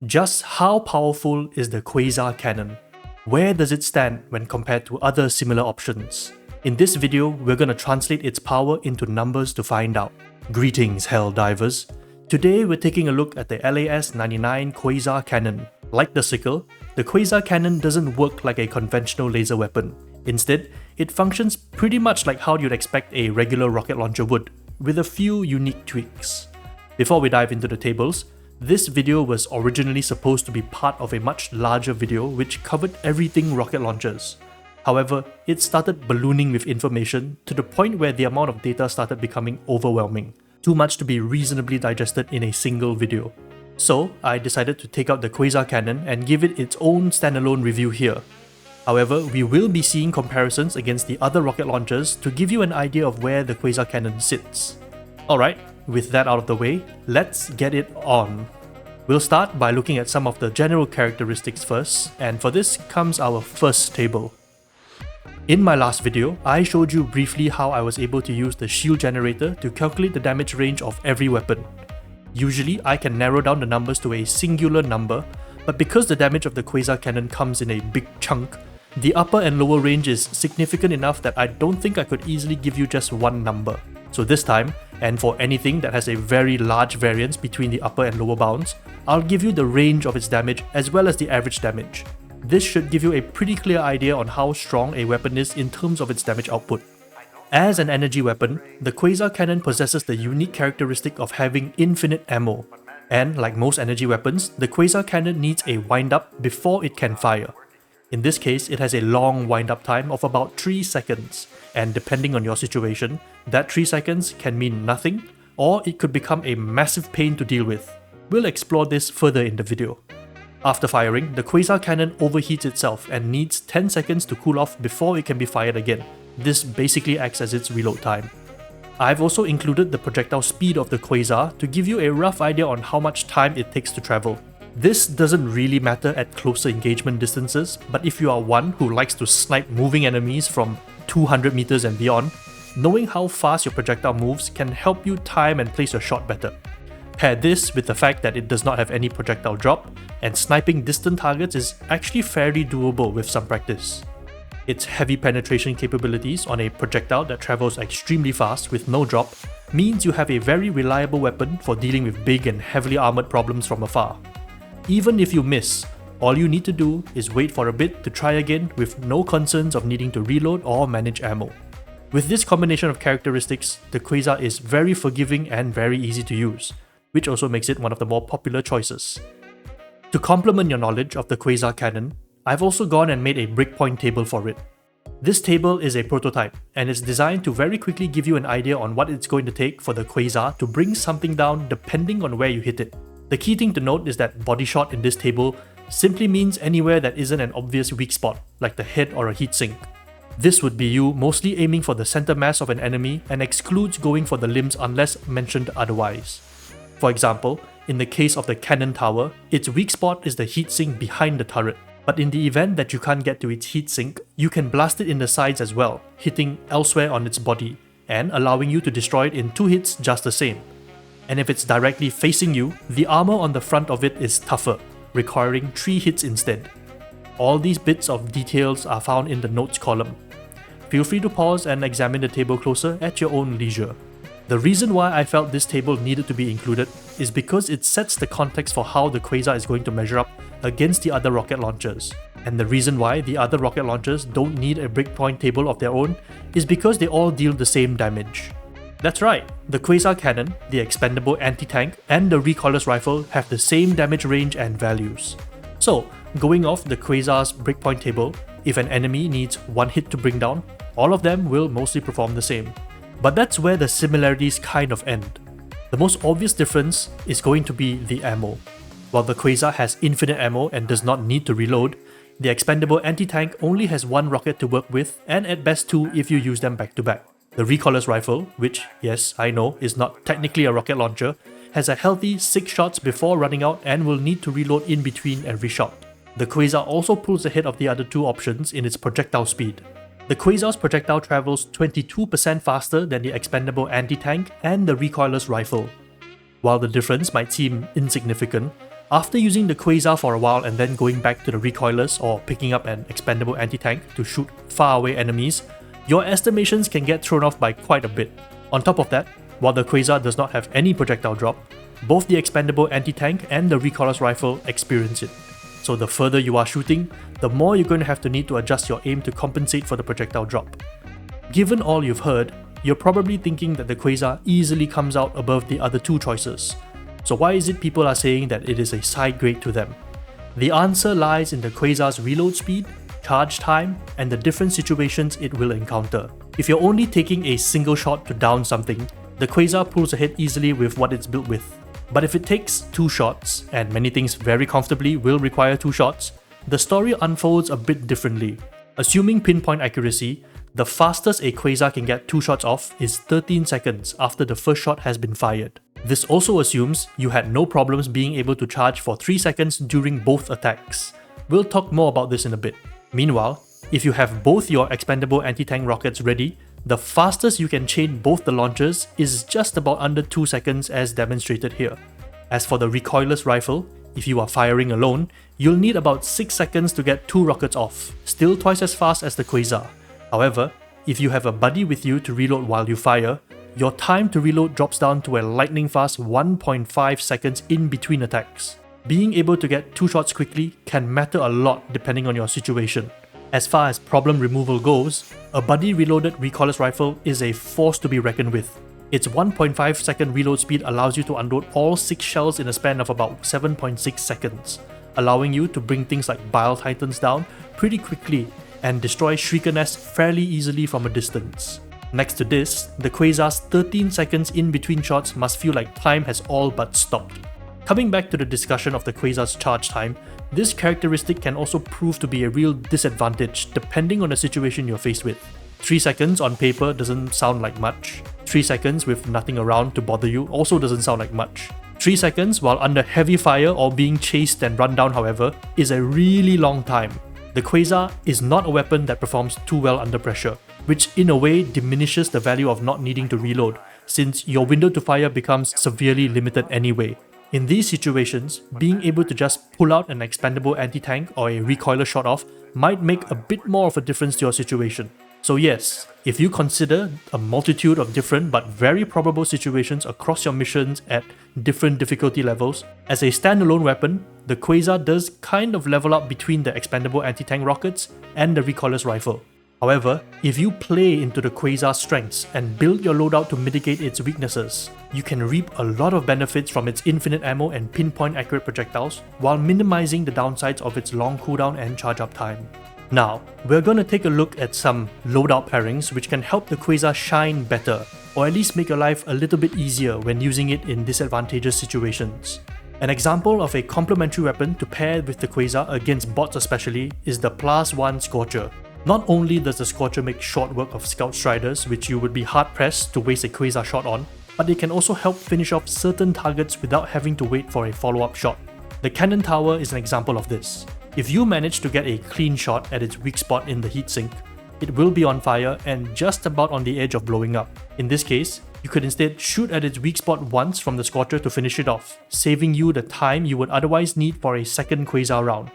Just how powerful is the Quasar Cannon? Where does it stand when compared to other similar options? In this video, we're gonna translate its power into numbers to find out. Greetings, Helldivers! Today we're taking a look at the LAS-99 Quasar Cannon. Like the sickle, the Quasar Cannon doesn't work like a conventional laser weapon. Instead, it functions pretty much like how you'd expect a regular rocket launcher would, with a few unique tweaks. Before we dive into the tables, this video was originally supposed to be part of a much larger video which covered everything rocket launchers. However, it started ballooning with information to the point where the amount of data started becoming overwhelming, too much to be reasonably digested in a single video. So, I decided to take out the Quasar Cannon and give it its own standalone review here. However, we will be seeing comparisons against the other rocket launchers to give you an idea of where the Quasar Cannon sits. Alright, with that out of the way, let's get it on. We'll start by looking at some of the general characteristics first, and for this comes our first table. In my last video, I showed you briefly how I was able to use the shield generator to calculate the damage range of every weapon. Usually, I can narrow down the numbers to a singular number, but because the damage of the Quasar Cannon comes in a big chunk, the upper and lower range is significant enough that I don't think I could easily give you just one number. So this time, and for anything that has a very large variance between the upper and lower bounds, I'll give you the range of its damage as well as the average damage. This should give you a pretty clear idea on how strong a weapon is in terms of its damage output. As an energy weapon, the Quasar Cannon possesses the unique characteristic of having infinite ammo. And like most energy weapons, the Quasar Cannon needs a wind-up before it can fire. In this case, it has a long wind-up time of about 3 seconds, and depending on your situation, that 3 seconds can mean nothing, or it could become a massive pain to deal with. We'll explore this further in the video. After firing, the Quasar Cannon overheats itself and needs 10 seconds to cool off before it can be fired again. This basically acts as its reload time. I've also included the projectile speed of the Quasar to give you a rough idea on how much time it takes to travel. This doesn't really matter at closer engagement distances, but if you are one who likes to snipe moving enemies from 200 meters and beyond, knowing how fast your projectile moves can help you time and place your shot better. Pair this with the fact that it does not have any projectile drop, and sniping distant targets is actually fairly doable with some practice. Its heavy penetration capabilities on a projectile that travels extremely fast with no drop means you have a very reliable weapon for dealing with big and heavily armored problems from afar. Even if you miss, all you need to do is wait for a bit to try again with no concerns of needing to reload or manage ammo. With this combination of characteristics, the Quasar is very forgiving and very easy to use, which also makes it one of the more popular choices. To complement your knowledge of the Quasar Cannon, I've also gone and made a breakpoint table for it. This table is a prototype, and it's designed to very quickly give you an idea on what it's going to take for the Quasar to bring something down depending on where you hit it. The key thing to note is that body shot in this table simply means anywhere that isn't an obvious weak spot, like the head or a heatsink. This would be you mostly aiming for the center mass of an enemy and excludes going for the limbs unless mentioned otherwise. For example, in the case of the cannon tower, its weak spot is the heatsink behind the turret. But in the event that you can't get to its heatsink, you can blast it in the sides as well, hitting elsewhere on its body, and allowing you to destroy it in 2 hits just the same. And if it's directly facing you, the armor on the front of it is tougher, requiring 3 hits instead. All these bits of details are found in the notes column. Feel free to pause and examine the table closer at your own leisure. The reason why I felt this table needed to be included is because it sets the context for how the Quasar is going to measure up against the other rocket launchers. And the reason why the other rocket launchers don't need a breakpoint table of their own is because they all deal the same damage. That's right, the Quasar Cannon, the expendable anti-tank, and the recoilless rifle have the same damage range and values. So, going off the Quasar's breakpoint table, if an enemy needs 1 hit to bring down, all of them will mostly perform the same. But that's where the similarities kind of end. The most obvious difference is going to be the ammo. While the Quasar has infinite ammo and does not need to reload, the expendable anti-tank only has 1 rocket to work with, and at best 2 if you use them back to back. The recoilless rifle, which, yes, I know, is not technically a rocket launcher, has a healthy 6 shots before running out and will need to reload in between every shot. The Quasar also pulls ahead of the other 2 options in its projectile speed. The Quasar's projectile travels 22% faster than the expendable anti-tank and the recoilless rifle. While the difference might seem insignificant, After using the Quasar for a while and then going back to the recoilless or picking up an expendable anti-tank to shoot far away enemies, your estimations can get thrown off by quite a bit. On top of that, while the Quasar does not have any projectile drop, both the expendable anti-tank and the recoilless rifle experience it. So the further you are shooting, the more you're going to have to need to adjust your aim to compensate for the projectile drop. Given all you've heard, you're probably thinking that the Quasar easily comes out above the other two choices. So why is it people are saying that it is a side grade to them? The answer lies in the Quasar's reload speed, charge time, and the different situations it will encounter. If you're only taking a single shot to down something, the Quasar pulls ahead easily with what it's built with. But if it takes 2 shots, and many things very comfortably will require 2 shots, the story unfolds a bit differently. Assuming pinpoint accuracy, the fastest a Quasar can get 2 shots off is 13 seconds after the first shot has been fired. This also assumes you had no problems being able to charge for 3 seconds during both attacks. We'll talk more about this in a bit. Meanwhile, if you have both your expendable anti-tank rockets ready, the fastest you can chain both the launchers is just about under 2 seconds as demonstrated here. As for the recoilless rifle, if you are firing alone, you'll need about 6 seconds to get 2 rockets off, still twice as fast as the Quasar. However, if you have a buddy with you to reload while you fire, your time to reload drops down to a lightning fast 1.5 seconds in between attacks. Being able to get 2 shots quickly can matter a lot depending on your situation. As far as problem removal goes, a buddy reloaded recoilless rifle is a force to be reckoned with. Its 1.5 second reload speed allows you to unload all 6 shells in a span of about 7.6 seconds, allowing you to bring things like Bile Titans down pretty quickly and destroy Shrieker nests fairly easily from a distance. Next to this, the Quasar's 13 seconds in between shots must feel like time has all but stopped. Coming back to the discussion of the Quasar's charge time, this characteristic can also prove to be a real disadvantage depending on the situation you're faced with. 3 seconds on paper doesn't sound like much. 3 seconds with nothing around to bother you also doesn't sound like much. 3 seconds while under heavy fire or being chased and run down, however, is a really long time. The Quasar is not a weapon that performs too well under pressure, which in a way diminishes the value of not needing to reload, since your window to fire becomes severely limited anyway. In these situations, being able to just pull out an expendable anti-tank or a recoiler shot off might make a bit more of a difference to your situation. So yes, if you consider a multitude of different but very probable situations across your missions at different difficulty levels, as a standalone weapon, the Quasar does kind of level up between the expendable anti-tank rockets and the recoilless rifle. However, if you play into the Quasar's strengths and build your loadout to mitigate its weaknesses, you can reap a lot of benefits from its infinite ammo and pinpoint accurate projectiles while minimizing the downsides of its long cooldown and charge up time. Now, we're going to take a look at some loadout pairings which can help the Quasar shine better, or at least make your life a little bit easier when using it in disadvantageous situations. An example of a complementary weapon to pair with the Quasar against bots especially is the +1 Scorcher. Not only does the Scorcher make short work of Scout Striders, which you would be hard pressed to waste a Quasar shot on, but it can also help finish off certain targets without having to wait for a follow-up shot. The Cannon Tower is an example of this. If you manage to get a clean shot at its weak spot in the heatsink, it will be on fire and just about on the edge of blowing up. In this case, you could instead shoot at its weak spot once from the Scorcher to finish it off, saving you the time you would otherwise need for a second Quasar round.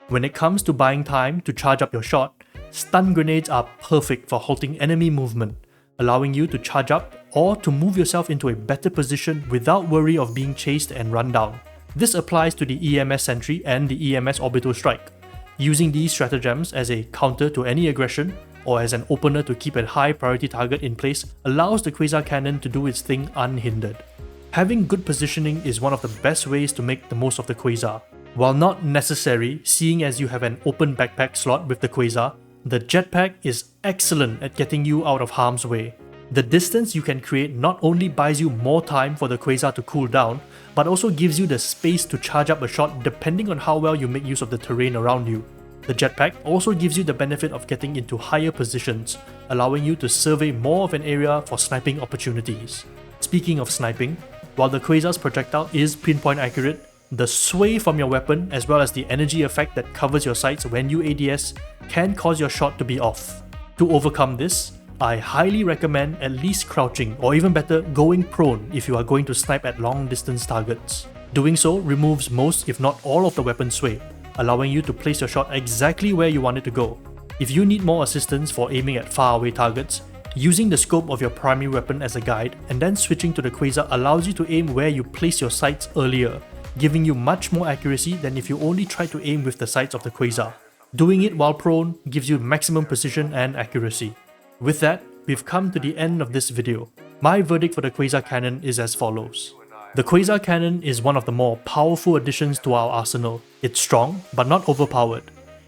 When it comes to buying time to charge up your shot, stun grenades are perfect for halting enemy movement, allowing you to charge up or to move yourself into a better position without worry of being chased and run down. This applies to the EMS Sentry and the EMS Orbital Strike. Using these stratagems as a counter to any aggression, or as an opener to keep a high priority target in place, allows the Quasar Cannon to do its thing unhindered. Having good positioning is one of the best ways to make the most of the Quasar. While not necessary, seeing as you have an open backpack slot with the Quasar, the jetpack is excellent at getting you out of harm's way. The distance you can create not only buys you more time for the Quasar to cool down, but also gives you the space to charge up a shot depending on how well you make use of the terrain around you. The jetpack also gives you the benefit of getting into higher positions, allowing you to survey more of an area for sniping opportunities. Speaking of sniping, while the Quasar's projectile is pinpoint accurate, the sway from your weapon as well as the energy effect that covers your sights when you ADS can cause your shot to be off. To overcome this, I highly recommend at least crouching, or even better, going prone if you are going to snipe at long distance targets. Doing so removes most if not all of the weapon sway, allowing you to place your shot exactly where you want it to go. If you need more assistance for aiming at faraway targets, using the scope of your primary weapon as a guide and then switching to the Quasar allows you to aim where you place your sights earlier, giving you much more accuracy than if you only try to aim with the sights of the Quasar. Doing it while prone gives you maximum precision and accuracy. With that, we've come to the end of this video. My verdict for the Quasar Cannon is as follows. The Quasar Cannon is one of the more powerful additions to our arsenal. It's strong, but not overpowered.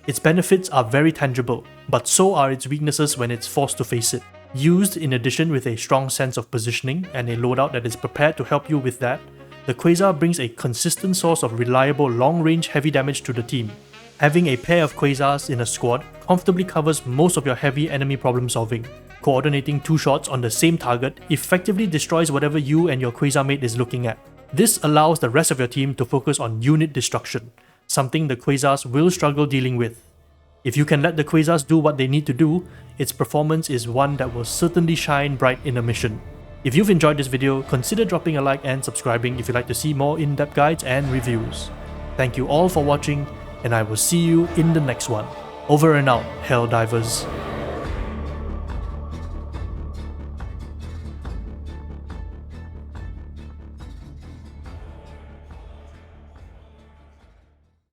Its benefits are very tangible, but so are its weaknesses when it's forced to face it. Used in addition with a strong sense of positioning and a loadout that is prepared to help you with that, the Quasar brings a consistent source of reliable long-range heavy damage to the team. Having a pair of Quasars in a squad comfortably covers most of your heavy enemy problem solving. Coordinating 2 shots on the same target effectively destroys whatever you and your Quasar mate is looking at. This allows the rest of your team to focus on unit destruction, something the Quasars will struggle dealing with. If you can let the Quasars do what they need to do, its performance is one that will certainly shine bright in a mission. If you've enjoyed this video, consider dropping a like and subscribing if you'd like to see more in-depth guides and reviews. Thank you all for watching, and I will see you in the next one. Over and out, Helldivers.